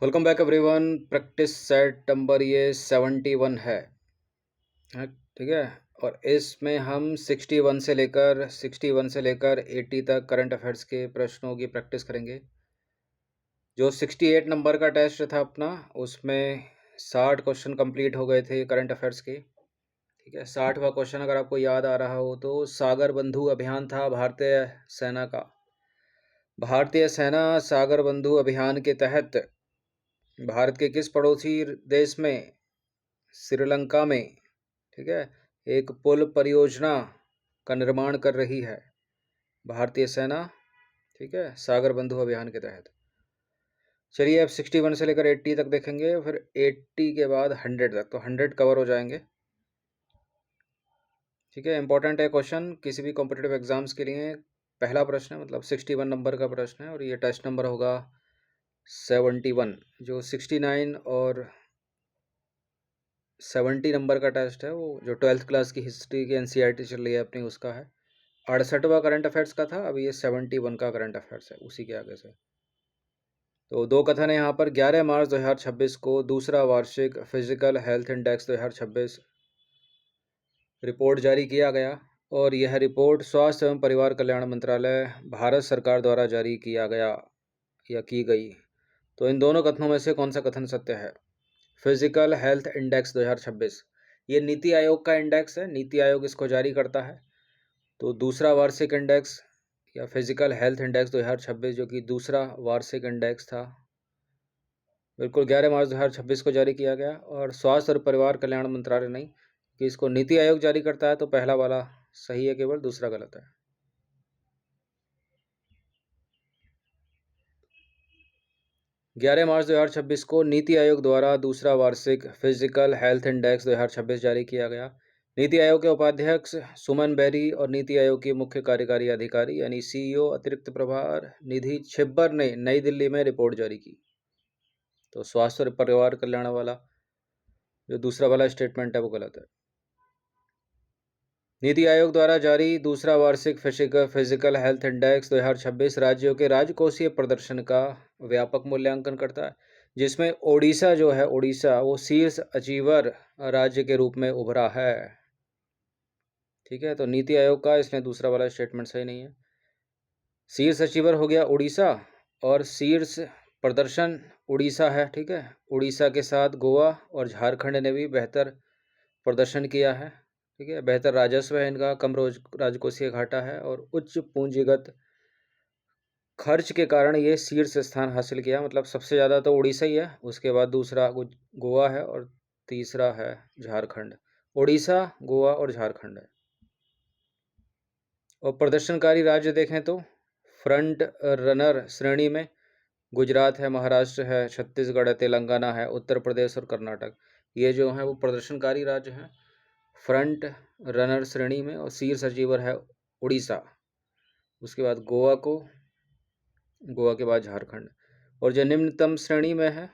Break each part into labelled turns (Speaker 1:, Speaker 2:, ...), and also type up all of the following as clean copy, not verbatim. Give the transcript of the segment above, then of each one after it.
Speaker 1: Welcome back everyone. Practice set number ये 71 है। ठीक है। और इसमें हम 61 से लेकर 80 तक करंट अफेयर्स के प्रश्नों की प्रैक्टिस करेंगे। जो 68 नंबर का टेस्ट था अपना, उसमें 60 क्वेश्चन कंप्लीट हो गए थे करंट अफेयर्स के। ठीक है। 60वां क्वेश्चन अगर आपको याद आ रहा हो तो सागर बंधु अभियान था भारतीय सेना का। भारतीय सेना सागर बंधु अभियान के तहत भारत के किस पड़ोसी देश में, श्रीलंका में, ठीक है, एक पुल परियोजना का निर्माण कर रही है भारतीय सेना। ठीक है, सागर बंधु अभियान के तहत। चलिए अब 61 से लेकर 80 तक देखेंगे, फिर 80 के बाद 100 तक, तो 100 कवर हो जाएंगे। ठीक है, इंपॉर्टेंट है क्वेश्चन किसी भी कॉम्पिटिटिव एग्जाम्स के लिए। पहला प्रश्न है, मतलब 61 नंबर का प्रश्न है, और ये टेस्ट नंबर होगा 71। जो 69 और 70 नंबर का टेस्ट है, वो जो 12th क्लास की हिस्ट्री की एनसीईआरटी चल रही है अपनी, उसका है। 68वां करंट अफेयर्स का था, अभी ये 71 का करंट अफेयर्स है, उसी के आगे से। तो दो कथन है यहाँ पर। 11 मार्च 2026 को दूसरा वार्षिक फिजिकल हेल्थ इंडेक्स 2026 रिपोर्ट जारी किया गया, और यह रिपोर्ट स्वास्थ्य एवं परिवार कल्याण मंत्रालय भारत सरकार द्वारा जारी किया गया या की गई। तो इन दोनों कथनों में से कौन सा कथन सत्य है? फिजिकल हेल्थ इंडेक्स 2026 ये नीति आयोग का इंडेक्स है, नीति आयोग इसको जारी करता है। तो दूसरा वार्षिक इंडेक्स या फिजिकल हेल्थ इंडेक्स 2026 जो कि दूसरा वार्षिक इंडेक्स था, बिल्कुल 11 मार्च 2026 को जारी किया गया। और स्वास्थ्य और परिवार कल्याण मंत्रालय नहीं, कि इसको नीति आयोग जारी करता है, तो पहला वाला सही है, केवल दूसरा गलत है। ग्यारह मार्च 2026 को नीति आयोग द्वारा दूसरा वार्षिक फिजिकल हेल्थ इंडेक्स 2026 जारी किया गया। नीति आयोग के उपाध्यक्ष सुमन बेरी और नीति आयोग की मुख्य कार्यकारी अधिकारी यानी सीईओ अतिरिक्त प्रभार निधि छिब्बर ने नई दिल्ली में रिपोर्ट जारी की। तो स्वास्थ्य और परिवार कल्याण वाला जो दूसरा वाला स्टेटमेंट है वो गलत है। नीति आयोग द्वारा जारी दूसरा वार्षिक फिजिकल हेल्थ इंडेक्स 2026 राज्यों के राजकोषीय प्रदर्शन का व्यापक मूल्यांकन करता है, जिसमें ओडिशा जो है, ओडिशा वो शीर्ष अचीवर राज्य के रूप में उभरा है। ठीक है, तो नीति आयोग का इसने दूसरा वाला स्टेटमेंट सही नहीं है। शीर्ष अचीवर हो गया उड़ीसा, और शीर्ष प्रदर्शन उड़ीसा है। ठीक है, उड़ीसा के साथ गोवा और झारखंड ने भी बेहतर प्रदर्शन किया है। ठीक है, बेहतर राजस्व है इनका, कम राजकोषीय घाटा है, और उच्च पूंजीगत खर्च के कारण ये शीर्ष स्थान हासिल किया। मतलब सबसे ज़्यादा तो उड़ीसा ही है, उसके बाद दूसरा गोवा है, और तीसरा है झारखंड। उड़ीसा, गोवा और झारखंड है। और प्रदर्शनकारी राज्य देखें तो फ्रंट रनर श्रेणी में गुजरात है, महाराष्ट्र है, छत्तीसगढ़ है, तेलंगाना है, उत्तर प्रदेश और कर्नाटक। ये जो है वो प्रदर्शनकारी राज्य हैं फ्रंट रनर श्रेणी में, और शीर्ष अचीवर है उड़ीसा, उसके बाद गोवा के बाद झारखंड। और जो निम्नतम श्रेणी में है,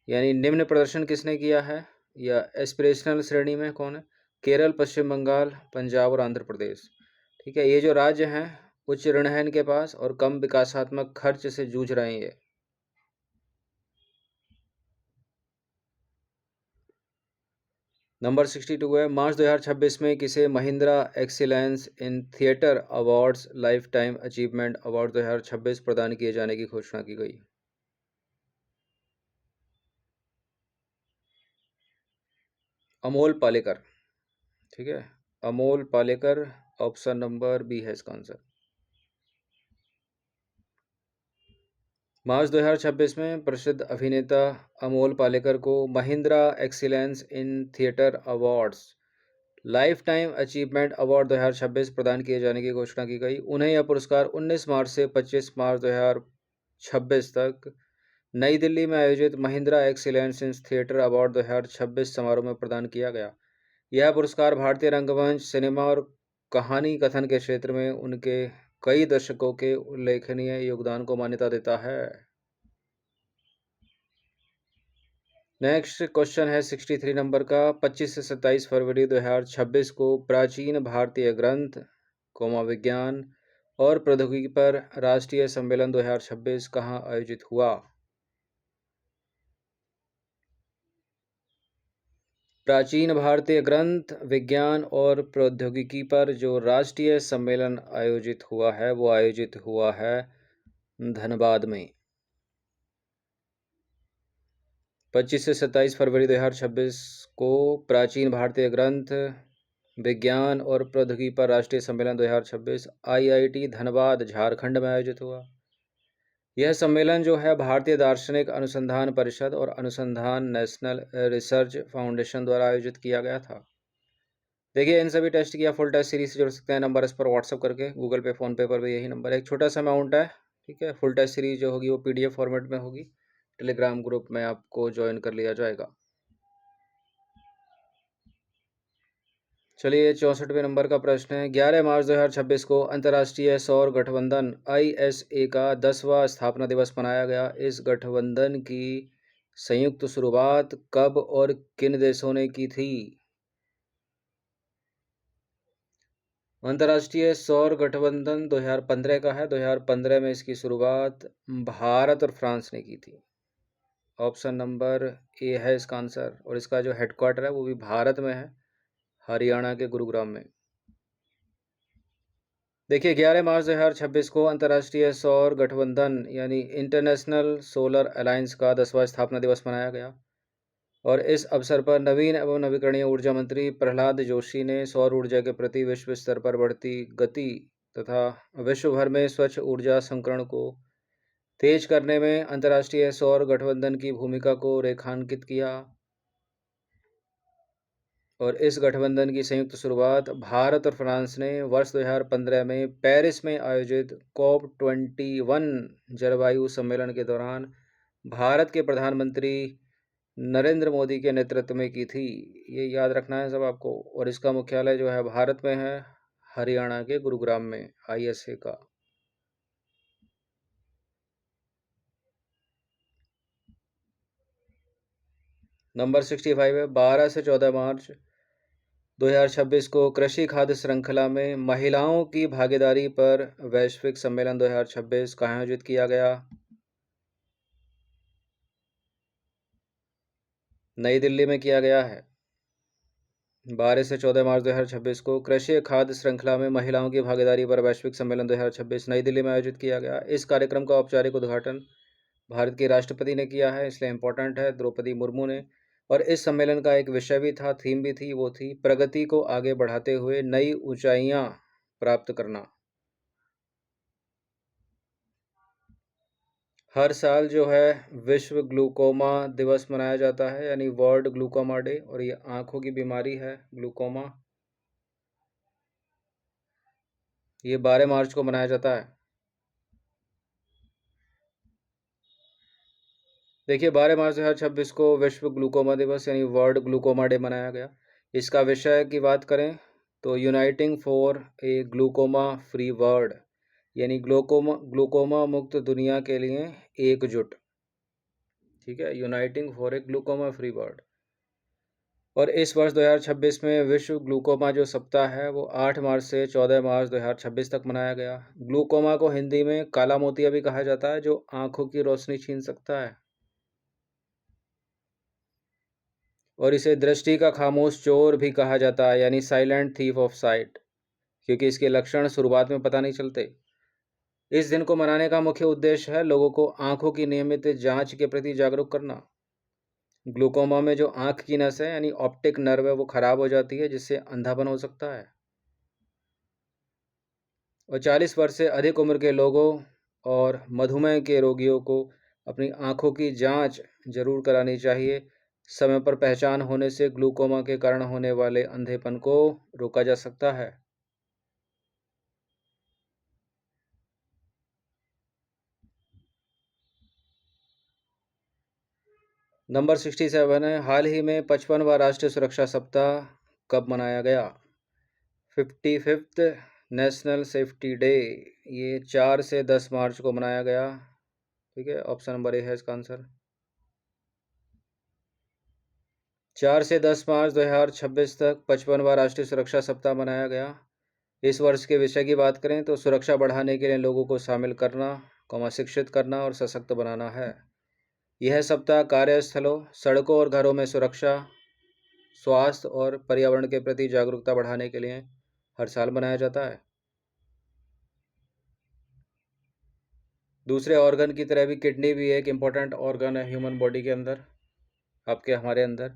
Speaker 1: यानी निम्न प्रदर्शन किसने किया है, या एस्पिरेशनल श्रेणी में कौन है? केरल, पश्चिम बंगाल, पंजाब और आंध्र प्रदेश। ठीक है, ये जो राज्य हैं उच्च ऋण है इनके पास और कम विकासात्मक खर्च से जूझ रहे हैं ये। नंबर 62 है, मार्च 2026 में किसे Mahindra excellence in theatre awards life time achievement award 2026 प्रदान किए जाने की घोषणा की गई? अमोल पालेकर। ठीक है, Amol Palekar, option number B है इसका आंसर। मार्च 2026 में प्रसिद्ध अभिनेता अमोल पालेकर को Mahindra excellence in theatre awards life time achievement award 2026 प्रदान किए जाने की घोषणा की गई। उन्हें यह पुरस्कार 19 मार्च से 25 मार्च 2026 तक नई दिल्ली में आयोजित Mahindra excellence in theatre award 2026 समारोह में प्रदान किया गया। यह पुरस्कार भारतीय रंगमंच, सिनेमा और कहानी कथन के क्षेत्र में उनके कई दशकों के उल्लेखनीय योगदान को मान्यता देता है। नेक्स्ट क्वेश्चन है 63 नंबर का। 25 से 27 फरवरी 2026 को प्राचीन भारतीय ग्रंथ, विज्ञान और प्रौद्योगिकी पर राष्ट्रीय सम्मेलन 2026 कहाँ आयोजित हुआ? प्राचीन भारतीय ग्रंथ, विज्ञान और प्रौद्योगिकी पर जो राष्ट्रीय सम्मेलन आयोजित हुआ है वो आयोजित हुआ है धनबाद में। 25 से 27 फरवरी 2026 को प्राचीन भारतीय ग्रंथ, विज्ञान और प्रौद्योगिकी पर राष्ट्रीय सम्मेलन 2026 IIT धनबाद झारखंड में आयोजित हुआ। यह सम्मेलन जो है भारतीय दार्शनिक अनुसंधान परिषद और अनुसंधान नेशनल रिसर्च फाउंडेशन द्वारा आयोजित किया गया था। देखिए, इन सभी टेस्ट की आप फुल टेस्ट सीरीज से जुड़ सकते हैं नंबर इस पर व्हाट्सअप करके, गूगल पे, फ़ोन पे पर भी यही नंबर है। एक छोटा सा अमाउंट है, ठीक है। फुल टेस्ट सीरीज जो होगी वो PDF फॉर्मेट में होगी, टेलीग्राम ग्रुप में आपको ज्वाइन कर लिया जाएगा। चलिए, 64वें नंबर का प्रश्न है। 11 मार्च 2026 को अंतर्राष्ट्रीय सौर गठबंधन ISA का 10वां स्थापना दिवस मनाया गया। इस गठबंधन की संयुक्त शुरुआत कब और किन देशों ने की थी? अंतर्राष्ट्रीय सौर गठबंधन 2015 का है। 2015 में इसकी शुरुआत भारत और फ्रांस ने की थी। ऑप्शन नंबर ए है इसका आंसर, और इसका जो हेडक्वार्टर है वो भी भारत में है, हरियाणा के गुरुग्राम में। देखिए, 11 मार्च 2026 को अंतर्राष्ट्रीय सौर गठबंधन यानी इंटरनेशनल सोलर अलायंस का 10वां स्थापना दिवस मनाया गया, और इस अवसर पर नवीन एवं नवीकरणीय ऊर्जा मंत्री प्रहलाद जोशी ने सौर ऊर्जा के प्रति विश्व स्तर पर बढ़ती गति तथा विश्व भर में स्वच्छ ऊर्जा संकरण को तेज करने में अंतर्राष्ट्रीय सौर गठबंधन की भूमिका को रेखांकित किया। और इस गठबंधन की संयुक्त शुरुआत भारत और फ्रांस ने वर्ष 2015 में पेरिस में आयोजित COP21 जलवायु सम्मेलन के दौरान भारत के प्रधानमंत्री नरेंद्र मोदी के नेतृत्व में की थी। ये याद रखना है सब आपको। और इसका मुख्यालय जो है भारत में है, हरियाणा के गुरुग्राम में, ISA का। नंबर 65 है। 12 से 14 मार्च 2026 को कृषि खाद्य श्रृंखला में महिलाओं की भागीदारी पर वैश्विक सम्मेलन 2026 कहाँ आयोजित किया गया? नई दिल्ली में किया गया है। 12 से 14 मार्च 2026 को कृषि खाद्य श्रृंखला में महिलाओं की भागीदारी पर वैश्विक सम्मेलन 2026 नई दिल्ली में आयोजित किया गया। इस कार्यक्रम का औपचारिक उद्घाटन भारत के राष्ट्रपति ने किया है, इसलिए इम्पोर्टेंट है, द्रौपदी मुर्मू ने। और इस सम्मेलन का एक विषय भी था, थीम भी थी, वो थी प्रगति को आगे बढ़ाते हुए नई ऊंचाइयां प्राप्त करना। हर साल जो है विश्व ग्लूकोमा दिवस मनाया जाता है, यानी वर्ल्ड ग्लूकोमा डे, और ये आंखों की बीमारी है ग्लूकोमा। ये 12 मार्च को मनाया जाता है। देखिए, 12 मार्च 2026 को विश्व ग्लूकोमा दिवस यानी वर्ल्ड ग्लूकोमा डे मनाया गया। इसका विषय की बात करें तो uniting for a glaucoma free world, यानी ग्लूकोमा मुक्त दुनिया के लिए एकजुट। ठीक है, uniting for a glaucoma free world. और इस वर्ष 2026 में विश्व ग्लूकोमा जो सप्ताह है वो 8 मार्च से 14 मार्च 2026 तक मनाया गया। ग्लूकोमा को हिंदी में काला मोतिया भी कहा जाता है, जो आंखों की रोशनी छीन सकता है, और इसे दृष्टि का खामोश चोर भी कहा जाता है, यानी साइलेंट थीफ ऑफ साइट, क्योंकि इसके लक्षण शुरुआत में पता नहीं चलते। इस दिन को मनाने का मुख्य उद्देश्य है लोगों को आंखों की नियमित जांच के प्रति जागरूक करना। ग्लूकोमा में जो आंख की नस है यानी ऑप्टिक नर्व है वो खराब हो जाती है, जिससे अंधापन हो सकता है। और 40 वर्ष से अधिक उम्र के लोगों और मधुमेह के रोगियों को अपनी आंखों की जांच जरूर करानी चाहिए। समय पर पहचान होने से ग्लूकोमा के कारण होने वाले अंधेपन को रोका जा सकता है। नंबर 67 है। हाल ही में 55वां राष्ट्रीय सुरक्षा सप्ताह कब मनाया गया? 55th नेशनल सेफ्टी डे, ये 4 से 10 मार्च को मनाया गया। ठीक है, ऑप्शन नंबर ए है इसका आंसर। 4 से 10 मार्च 2026 तक 55वां राष्ट्रीय सुरक्षा सप्ताह मनाया गया। इस वर्ष के विषय की बात करें तो सुरक्षा बढ़ाने के लिए लोगों को शामिल करना, शिक्षित करना और सशक्त बनाना है। यह सप्ताह कार्यस्थलों, सड़कों और घरों में सुरक्षा, स्वास्थ्य और पर्यावरण के प्रति जागरूकता बढ़ाने के लिए हर साल मनाया जाता है। दूसरे ऑर्गन की तरह भी किडनी भी एक इम्पोर्टेंट ऑर्गन है ह्यूमन बॉडी के अंदर, आपके हमारे अंदर।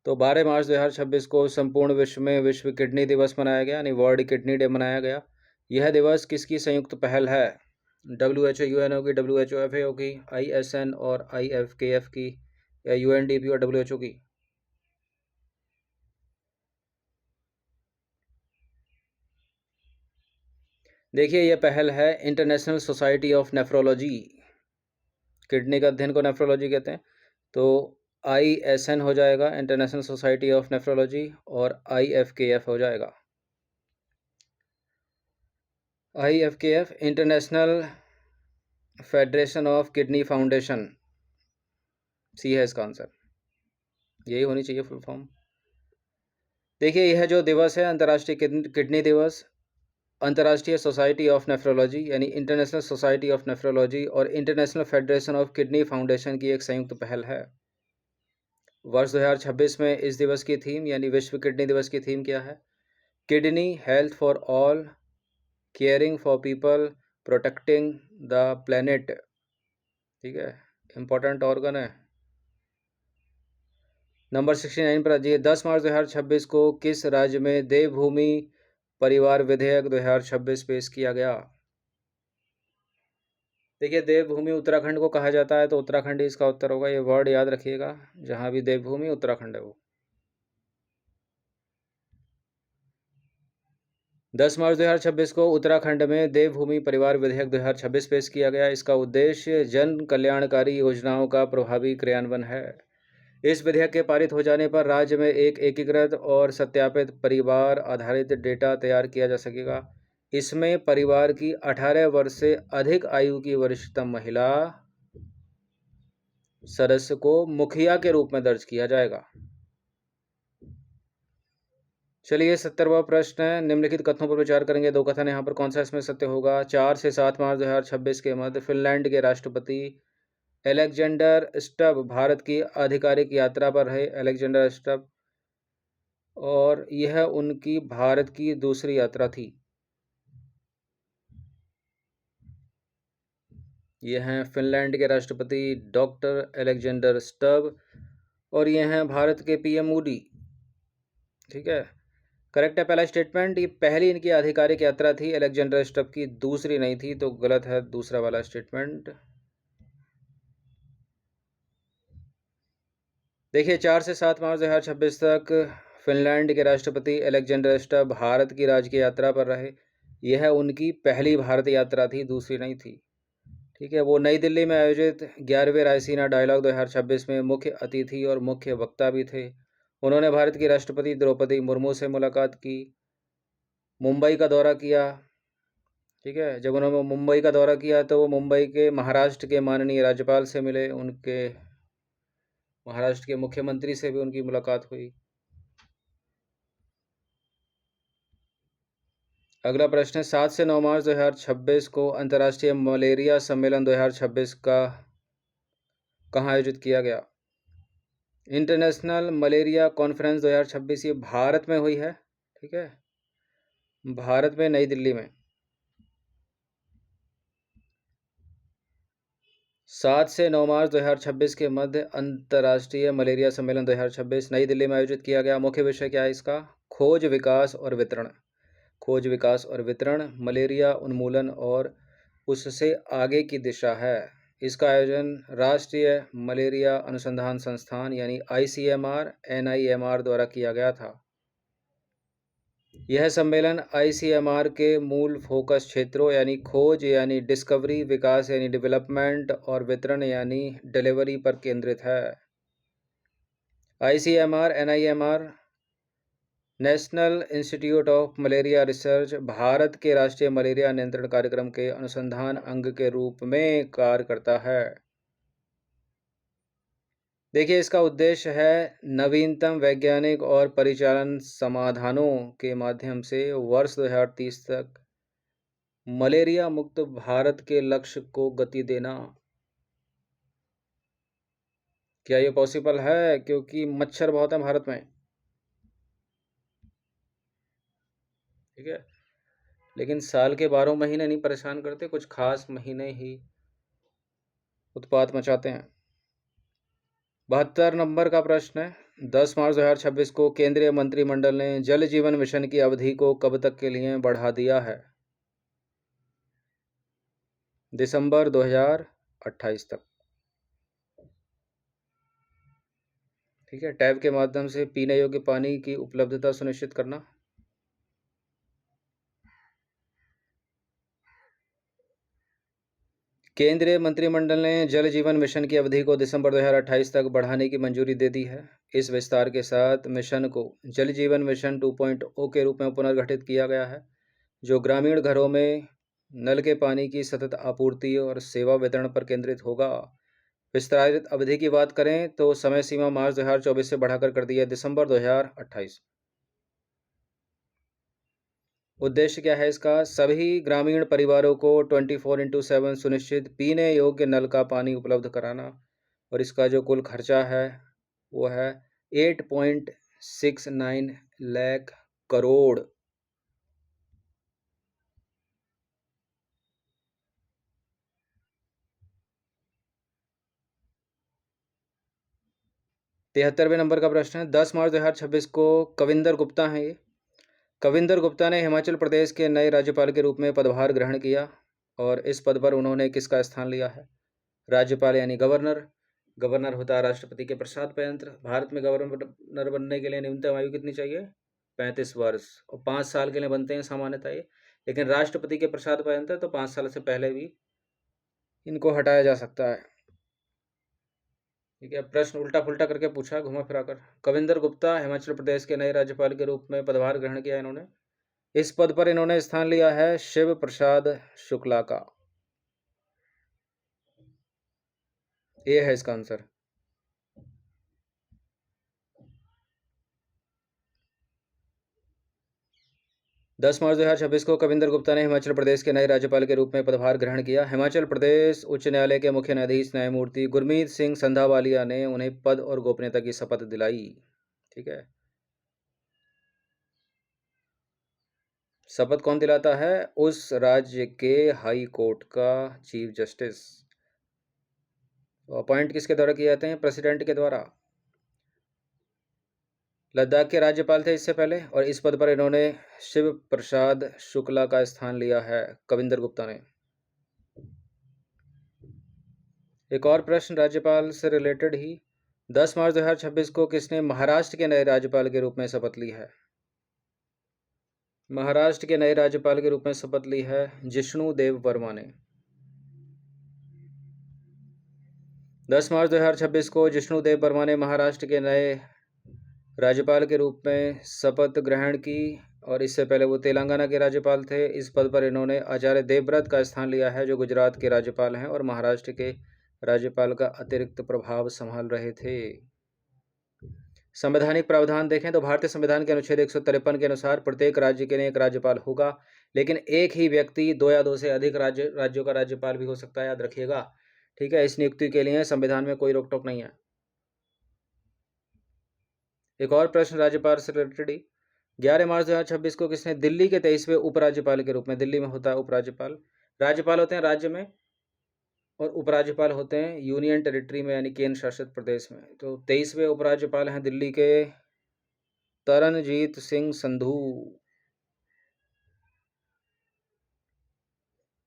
Speaker 1: तो 12 मार्च 2026 को संपूर्ण विश्व में विश्व किडनी दिवस मनाया गया, यानी वर्ल्ड किडनी डे मनाया गया। यह दिवस किसकी संयुक्त पहल है? WHO UNO की, WHO FAO की, ISN और IFKF की, या UNDP और WHO की? देखिए, यह पहल है international society of nephrology. Kidney का अध्ययन को नेफ्रोलॉजी कहते हैं। तो ISN हो जाएगा, इंटरनेशनल सोसाइटी ऑफ नेफ्रोलॉजी, और IFKF हो जाएगा, IFKF international federation of kidney foundation. C है इसका आंसर, यही होनी चाहिए फुल फॉर्म। देखिए, यह जो दिवस है अंतर्राष्ट्रीय किडनी दिवस, अंतर्राष्ट्रीय सोसाइटी ऑफ नेफ्रोलॉजी यानी इंटरनेशनल सोसाइटी ऑफ नेफ्रोलॉजी और international federation of kidney foundation की एक संयुक्त पहल है। वर्ष 2026 में इस दिवस की थीम यानी विश्व किडनी दिवस की थीम क्या है? Kidney health for all, caring for people, protecting the planet. ठीक है, इंपॉर्टेंट ऑर्गन है। नंबर 69 पर आ जाइए। 10 मार्च 2026 को किस राज्य में देवभूमि परिवार विधेयक 2026 पेश किया गया? देखिए, देवभूमि उत्तराखंड को कहा जाता है, तो उत्तराखंड ही इसका उत्तर होगा। ये वर्ड याद रखिएगा, जहां भी देवभूमि उत्तराखंड है वो। 10 मार्च 2026 को उत्तराखंड में देवभूमि परिवार विधेयक 2026 पेश किया गया। इसका उद्देश्य जन कल्याणकारी योजनाओं का प्रभावी क्रियान्वयन है। इस विधेयक के पारित हो जाने पर राज्य में एक एकीकृत और सत्यापित परिवार आधारित डेटा तैयार किया जा सकेगा। इसमें परिवार की 18 वर्ष से अधिक आयु की वरिष्ठतम महिला सदस्य को मुखिया के रूप में दर्ज किया जाएगा। चलिए, 70वां प्रश्न है, निम्नलिखित कथनों पर विचार करेंगे। दो कथन यहाँ पर, कौन सा इसमें सत्य होगा? 4 से 7 मार्च 2026 के मध्य फिनलैंड के राष्ट्रपति एलेक्जेंडर स्टब भारत की आधिकारिक यात्रा पर रहे। एलेक्जेंडर स्टब, और यह उनकी भारत की दूसरी यात्रा थी। यह हैं फिनलैंड के राष्ट्रपति डॉक्टर एलेक्जेंडर स्टब, और यह हैं भारत के PM मोदी। ठीक है, करेक्ट है पहला स्टेटमेंट। ये पहली इनकी आधिकारिक यात्रा थी एलेक्जेंडर स्टब की, दूसरी नहीं थी, तो गलत है दूसरा वाला स्टेटमेंट। देखिए, 4 से 7 मार्च 2026 तक फिनलैंड के राष्ट्रपति एलेक्जेंडर स्टब भारत की राजकीय यात्रा पर रहे। यह उनकी पहली भारत यात्रा थी, दूसरी नहीं थी। ठीक है, वो नई दिल्ली में आयोजित 11वें रायसीना डायलॉग 2026 में मुख्य अतिथि और मुख्य वक्ता भी थे। उन्होंने भारत की राष्ट्रपति द्रौपदी मुर्मू से मुलाकात की, मुंबई का दौरा किया। ठीक है, जब उन्होंने मुंबई का दौरा किया तो वो मुंबई के महाराष्ट्र के माननीय राज्यपाल से मिले, उनके महाराष्ट्र के मुख्यमंत्री से भी उनकी मुलाकात हुई। अगला प्रश्न है, 7 से 9 मार्च 2026 को अंतर्राष्ट्रीय मलेरिया सम्मेलन 2026 का कहाँ आयोजित किया गया? इंटरनेशनल मलेरिया कॉन्फ्रेंस 2026 ये भारत में हुई है। ठीक है, भारत में, नई दिल्ली में। 7 से 9 मार्च 2026 के मध्य अंतर्राष्ट्रीय मलेरिया सम्मेलन 2026 नई दिल्ली में आयोजित किया गया। मुख्य विषय क्या है इसका? खोज, विकास और वितरण। खोज, विकास और वितरण, मलेरिया उन्मूलन और उससे आगे की दिशा है। इसका आयोजन राष्ट्रीय मलेरिया अनुसंधान संस्थान यानी ICMR NIMR द्वारा किया गया था। यह सम्मेलन ICMR के मूल फोकस क्षेत्रों यानी खोज यानी डिस्कवरी, विकास यानी डेवलपमेंट और वितरण यानी डिलीवरी पर केंद्रित है। ICMR NIMR national institute of malaria research Bharat के राष्ट्रीय मलेरिया नियंत्रण कार्यक्रम के अनुसंधान अंग के रूप में कार्य करता है। देखिए, इसका उद्देश्य है नवीनतम वैज्ञानिक और परिचालन समाधानों के माध्यम से वर्ष 2030 तक मलेरिया मुक्त भारत के लक्ष्य को गति देना। क्या ये पॉसिबल है? क्योंकि मच्छर बहुत है भारत में। ठीक है, लेकिन साल के 12 महीने नहीं परेशान करते, कुछ खास महीने ही उत्पात मचाते हैं। 72 नंबर का प्रश्न है, 10 मार्च 2026 को केंद्रीय मंत्रिमंडल ने जल जीवन मिशन की अवधि को कब तक के लिए बढ़ा दिया है? दिसंबर 2028 तक। ठीक है, टैब के माध्यम से पीने योग्य पानी की उपलब्धता सुनिश्चित करना। केंद्रीय मंत्रिमंडल ने जल जीवन मिशन की अवधि को दिसंबर 2028 तक बढ़ाने की मंजूरी दे दी है। इस विस्तार के साथ मिशन को जल जीवन मिशन 2.0 के रूप में पुनर्गठित किया गया है, जो ग्रामीण घरों में नल के पानी की सतत आपूर्ति और सेवा वितरण पर केंद्रित होगा। विस्तारित अवधि की बात करें तो समय सीमा मार्च 2024 से बढ़ाकर कर दी है दिसंबर 2028। उद्देश्य क्या है इसका? सभी ग्रामीण परिवारों को 24/7 सुनिश्चित पीने योग्य नल का पानी उपलब्ध कराना, और इसका जो कुल खर्चा है वो है 8.69 लाख करोड़। तिहत्तरवें नंबर का प्रश्न है, 10 मार्च 2026 को कविंदर गुप्ता हैं ये। कविंदर गुप्ता ने हिमाचल प्रदेश के नए राज्यपाल के रूप में पदभार ग्रहण किया, और इस पद पर उन्होंने किसका स्थान लिया है? राज्यपाल यानी गवर्नर। गवर्नर होता है राष्ट्रपति के प्रसाद यंत्र। भारत में गवर्नर बनने के लिए न्यूनतम आयु कितनी चाहिए? 35 वर्ष, और 5 साल के लिए बनते हैं सामान्यतः ये, लेकिन राष्ट्रपति के प्रसाद यंत्र तो 5 साल से पहले भी इनको हटाया जा सकता है। ठीक है, प्रश्न उल्टा पुल्टा करके पूछा, घुमा फिरा कर। कविंदर गुप्ता हिमाचल प्रदेश के नए राज्यपाल के रूप में पदभार ग्रहण किया इन्होंने। इस पद पर इन्होंने स्थान लिया है शिव प्रसाद शुक्ला का। ये है इसका आंसर। 10 मार्च 2026 को कविंदर गुप्ता ने हिमाचल प्रदेश के नए राज्यपाल के रूप में पदभार ग्रहण किया। हिमाचल प्रदेश उच्च न्यायालय के मुख्य न्यायाधीश न्यायमूर्ति गुरमीत सिंह संधावालिया ने उन्हें पद और गोपनीयता की शपथ दिलाई। ठीक है, शपथ कौन दिलाता है? उस राज्य के हाई कोर्ट का चीफ जस्टिस। अपॉइंट किसके द्वारा किए जाते हैं? प्रेसिडेंट के द्वारा। लद्दाख के राज्यपाल थे इससे पहले, और इस पद पर इन्होंने शिव प्रसाद शुक्ला का स्थान लिया है, कविंदर गुप्ता ने। एक और प्रश्न राज्यपाल से रिलेटेड ही, 10 मार्च 2026 को किसने महाराष्ट्र के नए राज्यपाल के रूप में शपथ ली है? महाराष्ट्र के नए राज्यपाल के रूप में शपथ ली है जिष्णु देव वर्मा ने। 10 मार्च 2026 को जिष्णु देव वर्मा ने महाराष्ट्र के नए राज्यपाल के रूप में शपथ ग्रहण की, और इससे पहले वो तेलंगाना के राज्यपाल थे। इस पद पर इन्होंने आचार्य देवव्रत का स्थान लिया है, जो गुजरात के राज्यपाल हैं और महाराष्ट्र के राज्यपाल का अतिरिक्त प्रभाव संभाल रहे थे। संवैधानिक प्रावधान देखें तो भारतीय संविधान के अनुच्छेद 153 के अनुसार प्रत्येक राज्य के लिए एक राज्यपाल होगा, लेकिन एक ही व्यक्ति 2 या 2 से अधिक राज्यों का राज्यपाल भी हो सकता है, याद रखिएगा। ठीक है, इस नियुक्ति के लिए संविधान में कोई रोक टोक नहीं है। एक और प्रश्न राज्यपाल से रिलेटेड ही, 11 मार्च 2026 को किसने दिल्ली के 23वें उपराज्यपाल के रूप में, दिल्ली में होता है उपराज्यपाल, राज्यपाल होते हैं राज्य में और उपराज्यपाल होते हैं यूनियन टेरिटरी में, यानी केंद्र शासित प्रदेश में। तो 23वें उपराज्यपाल हैं दिल्ली के तरनजीत सिंह संधू।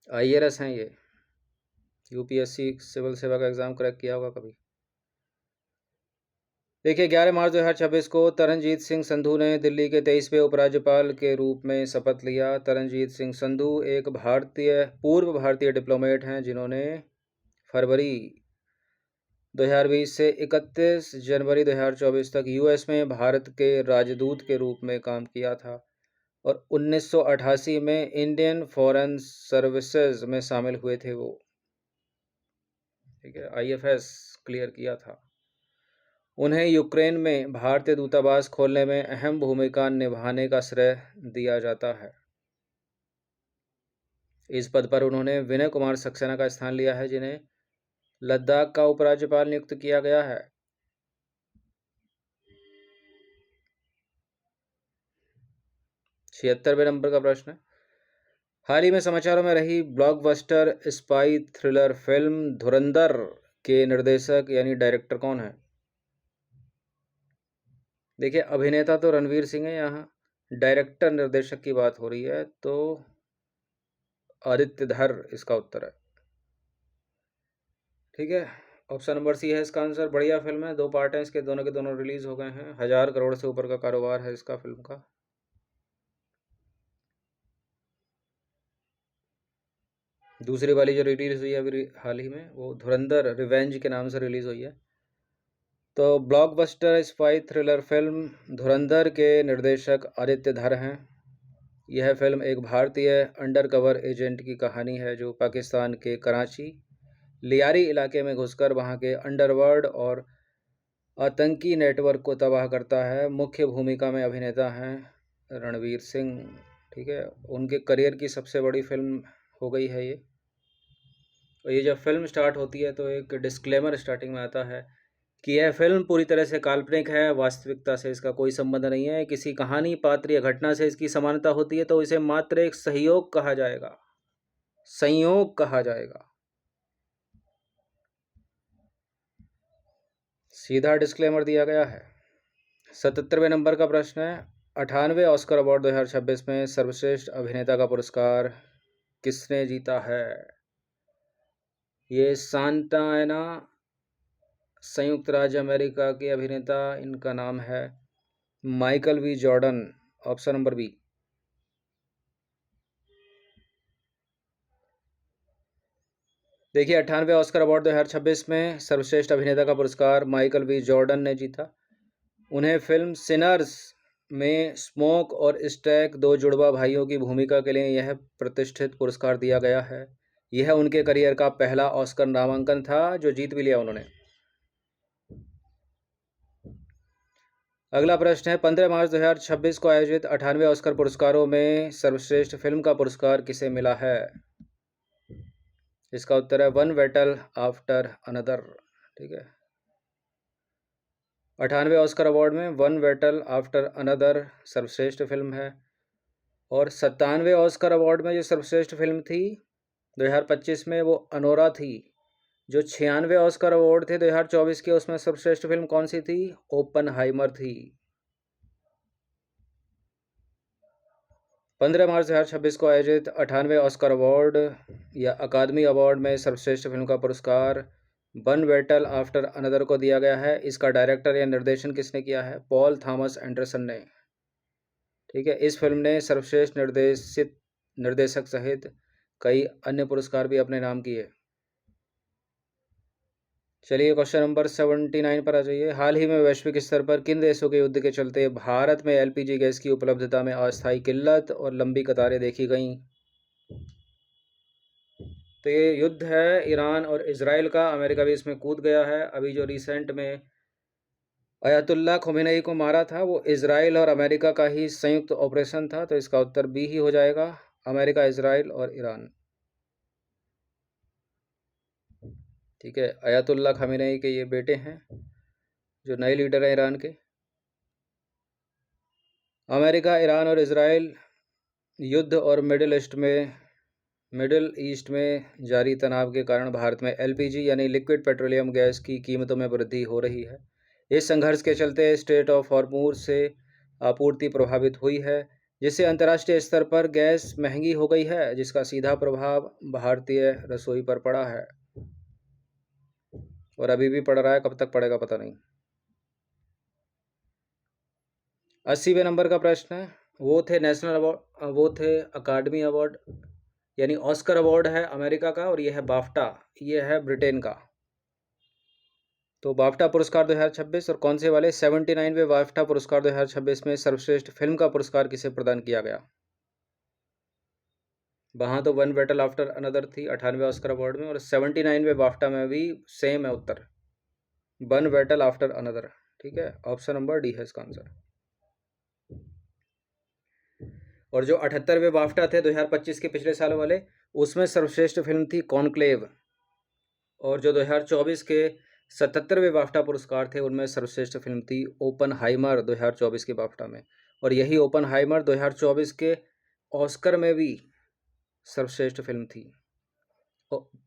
Speaker 1: IAS हैं ये, UPSC सिविल सेवा का एग्जाम क्रैक किया होगा कभी। देखिए, 11 मार्च 2026 को तरनजीत सिंह संधू ने दिल्ली के 23वें उपराज्यपाल के रूप में शपथ लिया। तरनजीत सिंह संधू एक पूर्व भारतीय डिप्लोमेट हैं, जिन्होंने फरवरी 2020 से 31 जनवरी 2024 तक US में भारत के राजदूत के रूप में काम किया था, और 1988 में इंडियन फॉरेन सर्विसेज में शामिल हुए थे वो। ठीक है, IFS क्लियर किया था। उन्हें यूक्रेन में भारतीय दूतावास खोलने में अहम भूमिका निभाने का श्रेय दिया जाता है। इस पद पर उन्होंने विनय कुमार सक्सेना का स्थान लिया है, जिन्हें लद्दाख का उपराज्यपाल नियुक्त किया गया है। 76वें नंबर का प्रश्न है, हाल ही में समाचारों में रही ब्लॉकबस्टर स्पाई थ्रिलर फिल्म धुरंधर के निर्देशक यानी डायरेक्टर कौन है? देखिए, अभिनेता तो रणवीर सिंह है, यहाँ डायरेक्टर निर्देशक की बात हो रही है तो आदित्य धर इसका उत्तर है। ठीक है, ऑप्शन नंबर सी है इसका आंसर। बढ़िया फिल्म है, 2 पार्ट हैं इसके, दोनों के दोनों रिलीज हो गए हैं। 1000 करोड़ से ऊपर का कारोबार है इसका फिल्म का। दूसरी वाली जो रिलीज हुई है अभी हाल ही में, वो धुरंधर रिवेंज के नाम से रिलीज हुई है। तो ब्लॉकबस्टर स्पाई थ्रिलर फिल्म धुरंधर के निर्देशक आदित्य धर हैं। यह फिल्म एक भारतीय अंडरकवर एजेंट की कहानी है जो पाकिस्तान के कराची लियारी इलाके में घुसकर वहां के अंडरवर्ल्ड और आतंकी नेटवर्क को तबाह करता है। मुख्य भूमिका में अभिनेता हैं रणवीर सिंह। ठीक है, उनके करियर की सबसे बड़ी फिल्म हो गई है ये। और ये जब फिल्म स्टार्ट होती है तो एक डिस्क्लेमर स्टार्टिंग में आता है कि यह फिल्म पूरी तरह से काल्पनिक है, वास्तविकता से इसका कोई संबंध नहीं है। किसी कहानी, पात्र या घटना से इसकी समानता होती है तो इसे मात्र एक सहयोग कहा जाएगा, संयोग कहा जाएगा। सीधा डिस्क्लेमर दिया गया है। 77वें नंबर का प्रश्न है, 98वें ऑस्कर अवार्ड 2026 में सर्वश्रेष्ठ अभिनेता का पुरस्कार किसने जीता है? ये सांता एना, संयुक्त राज्य अमेरिका के अभिनेता, इनका नाम है Michael B Jordan. Option number B. देखिए, 98वें ऑस्कर अवार्ड 2026 में सर्वश्रेष्ठ अभिनेता का पुरस्कार माइकल वी जॉर्डन ने जीता। उन्हें फिल्म सिनर्स में स्मोक और स्टैक, 2 जुड़वा भाइयों की भूमिका के लिए यह प्रतिष्ठित पुरस्कार दिया गया है। यह उनके करियर का पहला ऑस्कर नामांकन था जो जीत भी लिया उन्होंने। अगला प्रश्न है, 15 मार्च 2026 को आयोजित 98वें ऑस्कर पुरस्कारों में सर्वश्रेष्ठ फिल्म का पुरस्कार किसे मिला है? इसका उत्तर है वन बैटल आफ्टर अनदर। ठीक है, 98वें ऑस्कर अवार्ड में वन बैटल आफ्टर अनदर सर्वश्रेष्ठ फिल्म है। और 97वें ऑस्कर अवार्ड में जो सर्वश्रेष्ठ फिल्म थी 2025 में, वो अनोरा थी। जो 96वें ऑस्कर अवार्ड थे 2024 के, उसमें सर्वश्रेष्ठ फिल्म कौन सी थी? ओपनहाइमर थी। 15 मार्च 2026 को आयोजित 98वें ऑस्कर अवार्ड या अकादमी अवार्ड में सर्वश्रेष्ठ फिल्म का पुरस्कार वन बैटल आफ्टर अनदर को दिया गया है। इसका डायरेक्टर या निर्देशन किसने किया है? पॉल थॉमस एंडरसन ने। ठीक है, इस फिल्म ने सर्वश्रेष्ठ निर्देशक सहित कई अन्य पुरस्कार भी अपने नाम किए। चलिए, क्वेश्चन नंबर 79 पर आ जाइए। हाल ही में वैश्विक स्तर पर किन देशों के युद्ध के चलते भारत में एलपीजी गैस की उपलब्धता में अस्थायी किल्लत और लंबी कतारें देखी गईं? तो ये युद्ध है ईरान और इजराइल का। अमेरिका भी इसमें कूद गया है। अभी जो रिसेंट में अयातुल्ला खोमेनी को मारा था वो इजराइल और अमेरिका का ही संयुक्त ऑपरेशन था, तो इसका उत्तर बी ही हो जाएगा, अमेरिका, इजराइल और ईरान। ठीक है, अयातुल्ला खामेनेई के ये बेटे हैं जो नए लीडर हैं ईरान के। अमेरिका, ईरान और इजराइल युद्ध और मिडिल ईस्ट में जारी तनाव के कारण भारत में एलपीजी यानी लिक्विड पेट्रोलियम गैस की कीमतों में वृद्धि हो रही है। इस संघर्ष के चलते स्ट्रेट ऑफ हॉर्मुज से आपूर्ति प्रभावित हुई है, जिससे अंतर्राष्ट्रीय स्तर पर गैस महंगी हो गई है, जिसका सीधा प्रभाव भारतीय रसोई पर पड़ा है और अभी भी पड़ रहा है। कब तक पड़ेगा पता नहीं। 80वें नंबर का प्रश्न है, वो थे नेशनल अवार्ड, वो थे अकादमी अवार्ड यानी ऑस्कर अवार्ड है अमेरिका का, और यह है बाफ्टा, ये है ब्रिटेन का। तो बाफ्टा पुरस्कार 2026 और कौन से वाले? 79वें बाफ्टा पुरस्कार 2026 में सर्वश्रेष्ठ फिल्म का पुरस्कार किसे प्रदान किया गया? वहाँ तो वन बैटल आफ्टर अनदर थी 98वें ऑस्कर अवार्ड में, और 79वें बाफ्टा में भी सेम है उत्तर, वन बैटल आफ्टर अनदर। ठीक है, ऑप्शन नंबर डी है इसका आंसर। और जो 78वें बाफ्टा थे 2025 के पिछले साल वाले, उसमें सर्वश्रेष्ठ फिल्म थी कॉन्क्लेव। और जो 2024 के 77वें बाफ्टा पुरस्कार थे उनमें सर्वश्रेष्ठ फिल्म थी ओपनहाइमर 2024 के बाफ्टा में। और यही ओपनहाइमर 2024 के ऑस्कर में भी सर्वश्रेष्ठ फिल्म थी।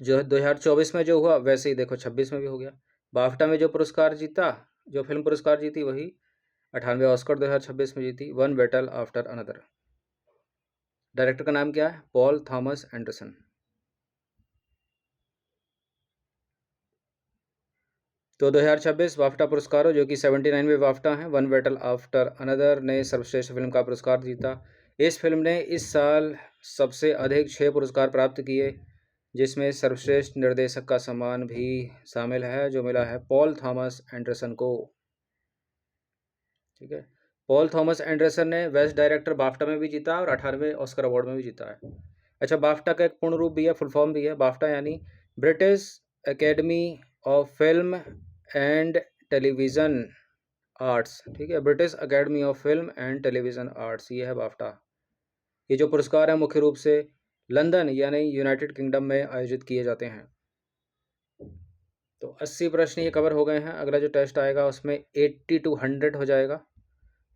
Speaker 1: जो 2024 में जो हुआ वैसे ही देखो 26 में भी हो गया। बाफ्टा में जो पुरस्कार जीता, जो फिल्म पुरस्कार जीती, वही 98वें ऑस्कर 2026 में जीती, one battle after another. Director का नाम क्या है? Paul Thomas Anderson. तो 2026 बाफ्टा पुरस्कारों, जो कि 79वें बाफ्टा हैं, वन बैटल आफ्टर अनदर ने सर्वश्रेष्ठ फिल्म का पुरस्कार जीता। इस फिल्म ने इस साल सबसे अधिक 6 पुरस्कार प्राप्त किए, जिसमें सर्वश्रेष्ठ निर्देशक का सम्मान भी शामिल है, जो मिला है पॉल थॉमस एंडरसन को। ठीक है, पॉल थॉमस एंडरसन ने बेस्ट डायरेक्टर बाफ्टा में भी जीता और 18वें ऑस्कर अवार्ड में भी जीता है। अच्छा, बाफ्टा का एक पूर्ण रूप भी है, फुल फॉर्म भी है। बाफ्टा यानी British academy of film and television arts. ठीक है, British academy of film and television arts, ये है बाफ्टा। ये जो पुरस्कार है मुख्य रूप से लंदन यानी यूनाइटेड किंगडम में आयोजित किए जाते हैं। तो 80 प्रश्न ये कवर हो गए हैं। अगला जो टेस्ट आएगा उसमें 80 to 100 हो जाएगा।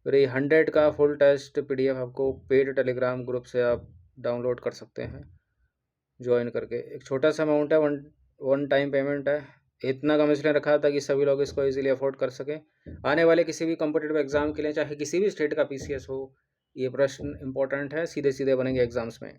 Speaker 1: फिर ये 100 का फुल टेस्ट PDF आपको पेड टेलीग्राम ग्रुप से आप डाउनलोड कर सकते हैं ज्वाइन करके। एक छोटा सा अमाउंट है, वन टाइम पेमेंट है। इतना कम इसलिए रखा था कि सभी लोग इसको इजीली अफोर्ड कर सकें। आने वाले किसी भी कॉम्पिटिटिव एग्जाम के लिए, चाहे किसी भी स्टेट का PCS हो, ये प्रश्न इंपॉर्टेंट है, सीधे सीधे बनेंगे एग्जाम्स में।